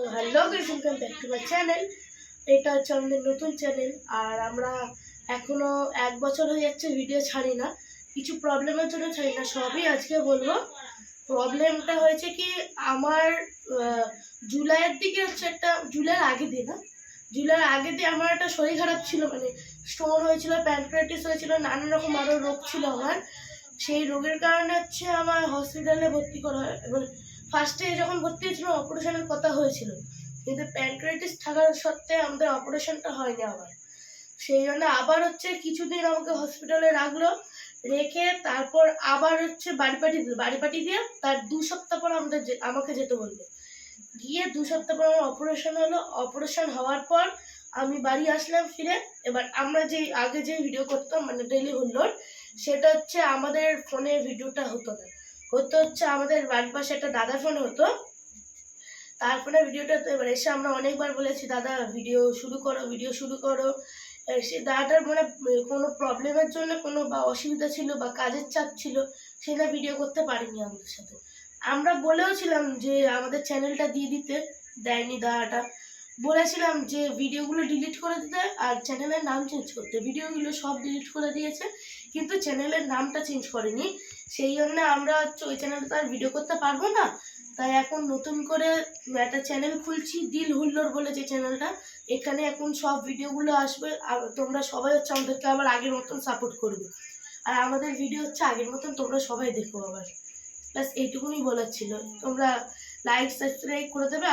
তো hello guys, welcome back to my channel. এটা হচ্ছে আমাদের নতুন চ্যানেল। আর আমরা এখনো 1 বছর হয়ে যাচ্ছে ভিডিও ছাড়ি না। কিছু প্রবলেমের জন্য ছাড়ি না, সবই আজকে বলবো। প্রবলেমটা হয়েছে কি, আমার জুলাইয়ের দিকে হচ্ছে একটা, জুলাইয়ের আগে দিয়ে না, জুলাইয়ের আগে দিয়ে আমার একটা শরীর খারাপ ছিল, মানে স্টোন হয়েছিল, প্যানক্রিয়াটিস হয়েছিল, নানান রকম আরও রোগ ছিল আমার। সেই রোগের কারণে হচ্ছে আমার হসপিটালে ভর্তি করা হয়। এবার ফার্স্টে যখন ভর্তি হয়েছিল অপারেশনের কথা হয়েছিল, কিন্তু প্যানক্রিয়াটিস থাকার সত্ত্বে আমাদের অপারেশনটা হয়নি আবার। সেই জন্য আবার হচ্ছে কিছুদিন আমাকে হসপিটালে রাখলো, রেখে তারপর আবার হচ্ছে বাড়ি পাঠিয়ে দিয়ে তার 2 সপ্তাহ পর আমাকে যেতে বললো। গিয়ে 2 সপ্তাহ পর আমার অপারেশন হলো। অপারেশন হওয়ার পর আমি বাড়ি আসলাম ফিরে। এবার আমরা আগে যে ভিডিও করতাম, মানে ডেইলি হুল্লোড়, সেটা হচ্ছে আমাদের ফোনে ভিডিওটা হতো না, হতো হচ্ছে আমাদের বাড়ির পাশে একটা দাদার ফোনে হতো। তার ফোনে ভিডিওটা, এবার এসে আমরা অনেকবার বলেছি দাদা ভিডিও শুরু করো, ভিডিও শুরু করো। সে দাদাটার মানে কোনো প্রবলেমের জন্য, কোনো বা অসুবিধা ছিল বা কাজের চাপ ছিল, সেটা ভিডিও করতে পারিনি আমাদের সাথে। আমরা বলেও ছিলাম যে আমাদের চ্যানেলটা দিয়ে দিতে, দেয়নি দাদাটা। বলেছিলাম যে ভিডিওগুলো ডিলিট করে দিতে আর চ্যানেলের নাম চেঞ্জ করতে, ভিডিওগুলো সব ডিলিট করে দিয়েছে কিন্তু চ্যানেলের নামটা চেঞ্জ করেনি। সেই জন্য আমরা হচ্ছে ওই চ্যানেলটা আর ভিডিও করতে পারবো না। তাই এখন নতুন করে একটা চ্যানেল খুলছি, দিল হুল্লোড় বলে যে চ্যানেলটা, এখানে এখন সব ভিডিওগুলো আসবে। আর তোমরা সবাই হচ্ছে আমাদেরকে আবার আগের মতন সাপোর্ট করবে, আর আমাদের ভিডিও হচ্ছে আগের মতন তোমরা সবাই দেখো আবার। প্লাস এইটুকুনি বলার ছিল, তোমরা লাইক সাবস্ক্রাইব করে দেবে।